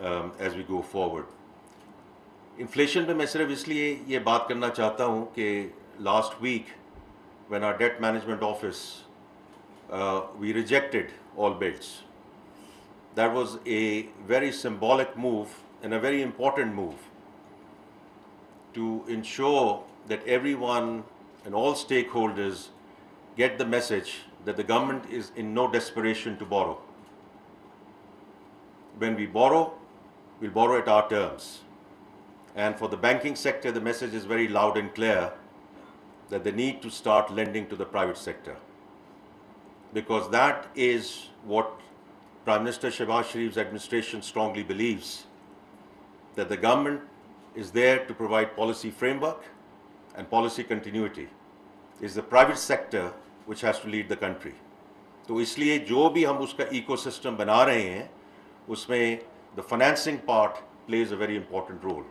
as we go forward. Inflation पे मैं सिर्फ इसलिए ये बात करना चाहता हूँ कि last week when our debt management office we rejected all bids. That was a very symbolic move and a very important move to ensure that everyone and all stakeholders get the message that the government is in no desperation to borrow. When we borrow, we'll borrow at our terms. And for the banking sector, the message is very loud and clear that they need to start lending to the private sector. Because that is what Prime Minister Shahbaz Sharif's administration strongly believes, that the government is there to provide policy framework and policy continuity. It's the private sector which has to lead the country. तो इसलिए जो भी हम उसका ecosystem बना रहे हैं, उसमें the financing part plays a very important role.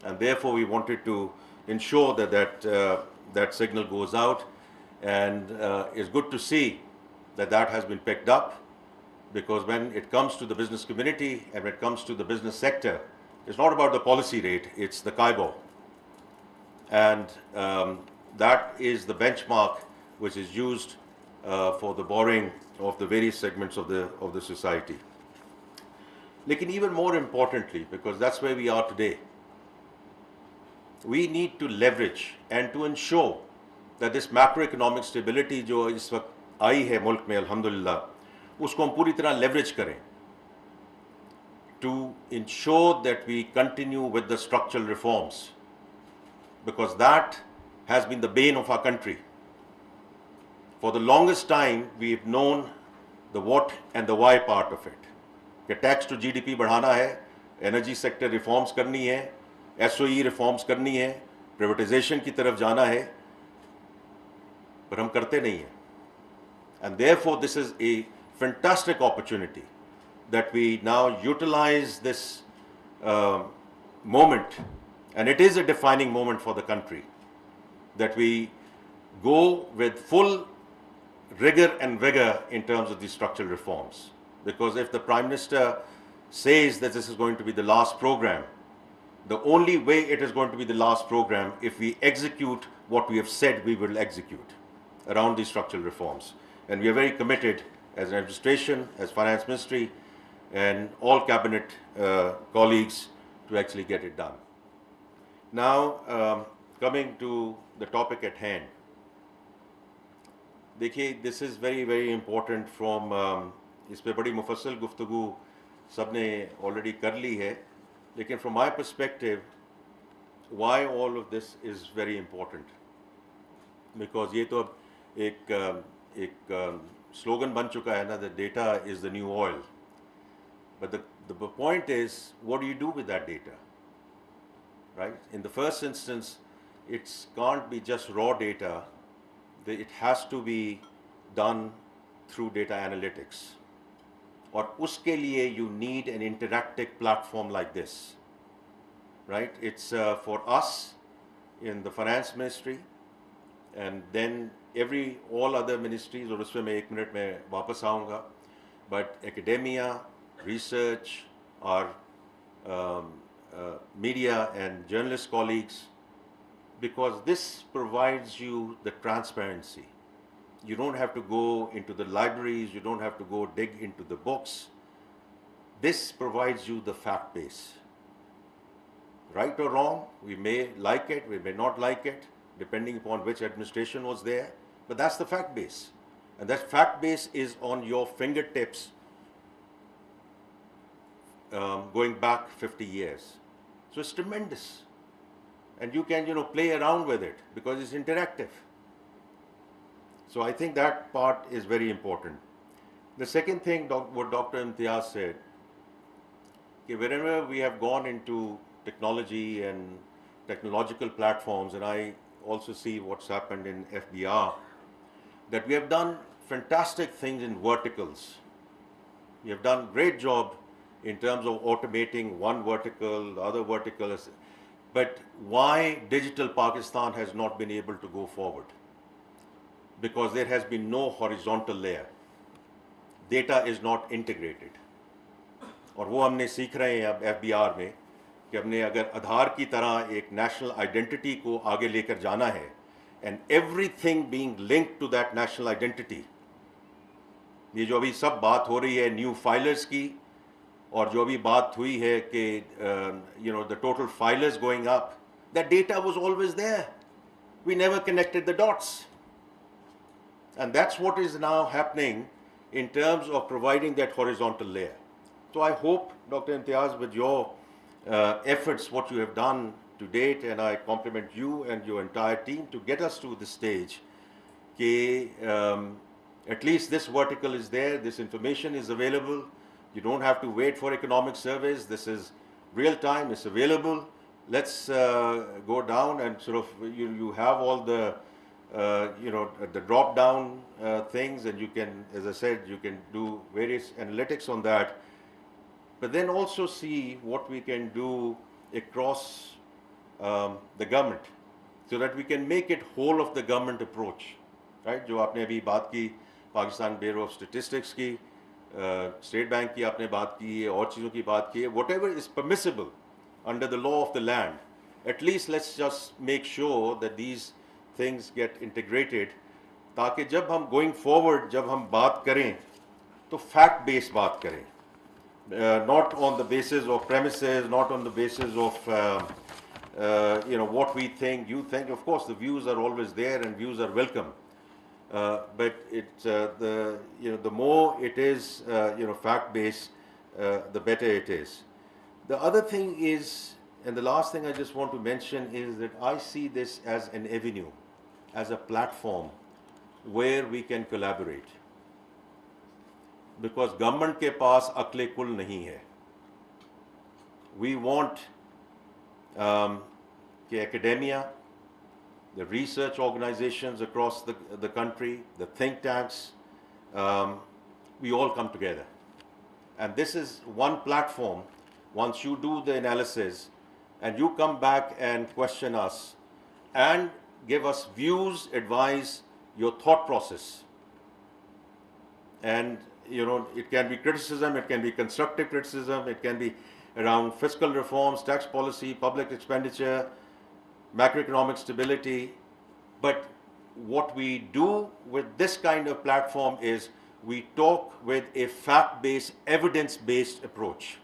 And therefore we wanted to ensure that signal goes out, and it's good to see that has been picked up, because when it comes to the business community and when it comes to the business sector, it's not about the policy rate, it's the KIBOR. And that is the benchmark which is used for the borrowing of the various segments of the society. Lekin even more importantly, because that's where we are today, we need to leverage and to ensure that this macroeconomic stability जो इस वक्त आई है मुल्क में अल्हम्दुलिल्लाह, उसको हम पूरी तरह leverage करें to ensure that we continue with the structural reforms, because that has been the bane of our country. For the longest time, we've known the what and the why part of it. कि tax to GDP बढ़ाना है, energy sector reforms करनी है, SOE reforms करनी है, privatisation की तरफ जाना है, पर हम करते नहीं हैं. And therefore this is a fantastic opportunity that we now utilize this moment, and it is a defining moment for the country, that we go with full rigor and vigor in terms of these structural reforms. Because if the Prime Minister says that this is going to be the last program, the only way it is going to be the last program if we execute what we have said we will execute around these structural reforms. And we are very committed as an administration, as Finance Ministry, and all cabinet colleagues to actually get it done. Now, coming to the topic at hand. देखिए, this is very, very important from इस पे बड़ी मुफस्सल गुफ्तगू सब ने already कर ली है, लेकिन from my perspective, why all of this is very important, because ये तो अब एक slogan बन चुका है ना, that data is the new oil. But the point is, what do you do with that data, right? In the first instance, it can't be just raw data. It has to be done through data analytics. और उसके लिए you need an interactive platform like this, right? It's for us in the finance ministry, and then all other ministries, और उसमें मैं 1 minute में वापस आऊँगा, but academia, research, our media and journalist colleagues, because this provides you the transparency. You don't have to go into the libraries, you don't have to go dig into the books. This provides you the fact base. Right or wrong, we may like it, we may not like it, depending upon which administration was there, but that's the fact base. And that fact base is on your fingertips going back 50 years. So it's tremendous. And you can, play around with it because it's interactive. So I think that part is very important. The second thing, what Dr. Imtiaz said, wherever we have gone into technology and technological platforms, and I also see what's happened in FBR, that we have done fantastic things in verticals. We have done a great job in terms of automating one vertical, the other vertical. But why digital Pakistan has not been able to go forward? Because there has been no horizontal layer. Data is not integrated. और वो हमने सीख रहे हैं अब FBR में कि हमने अगर आधार की तरह एक नेशनल आइडेंटिटी को आगे लेकर जाना है and everything being linked to that national identity, ये जो अभी सब बात हो रही है न्यू फाइलर्स की और जो अभी बात हुई है कि the total filers going up, that data was always there, we never connected the dots, and that's what is now happening in terms of providing that horizontal layer. So I hope, Dr. Imtiaz, with your efforts, what you have done to date, and I compliment you and your entire team to get us to this stage, at least this vertical is there, this information is available, you don't have to wait for economic surveys, this is real time, it's available. Let's go down and sort of, you have all the the drop down things, and you can, as I said, you can do various analytics on that, but then also see what we can do across the government so that we can make it whole of the government approach, right? जो आपने अभी बात की Pakistan bureau of statistics की, state bank की आपने बात की है, और चीज़ों की बात की है, whatever is permissible under the law of the land, at least let's just make sure that these things get integrated, ताकि जब हम going forward, जब हम बात करें तो fact based बात करें, not on the basis of premises, not on the basis of what we think, you think. Of course, the views are always there and views are welcome, but the more it is fact based, the better it is. The other thing is, and the last thing I just want to mention is that I see this as an avenue, as a platform where we can collaborate, because government के पास अक्ले कुल नहीं है. We want कि academia, the research organizations across the country, the think tanks, we all come together. And this is one platform. Once you do the analysis and you come back and question us and give us views, advise, your thought process. And it can be criticism, it can be constructive criticism, it can be around fiscal reforms, tax policy, public expenditure, macroeconomic stability. But what we do with this kind of platform is we talk with a fact-based, evidence-based approach.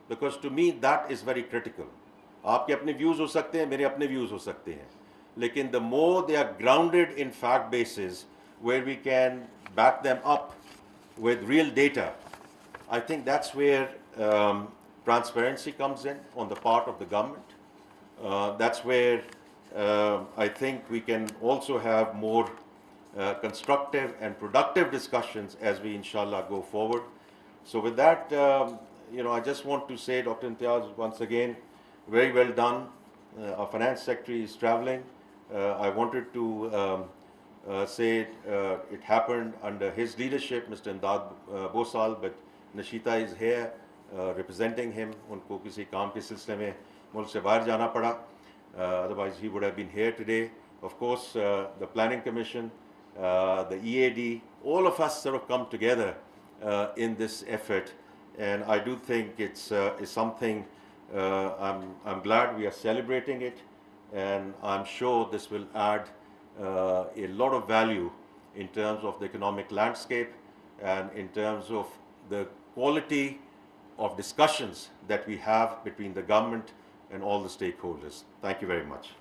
Because to me that is very critical. आपके अपने views हो सकते हैं, मेरे अपने views हो सकते हैं. लेकिन the more they are grounded in fact bases, where we can back them up with real data, I think that's where transparency comes in on the part of the government. That's where I think we can also have more constructive and productive discussions as we inshallah go forward. So with that, I just want to say, Dr. Imtiaz, once again, very well done. Our finance secretary is traveling. I wanted to say it happened under his leadership, Mr. Imdad Bosal, but Nashita is here representing him. उनको किसी काम के सिलसिले में मुल्क से बाहर जाना पड़ा. Otherwise he would have been here today. Of course, the Planning Commission, the EAD, all of us sort of come together in this effort, and I do think it's something. I'm glad we are celebrating it, and I'm sure this will add a lot of value in terms of the economic landscape and in terms of the quality of discussions that we have between the government and all the stakeholders. Thank you very much.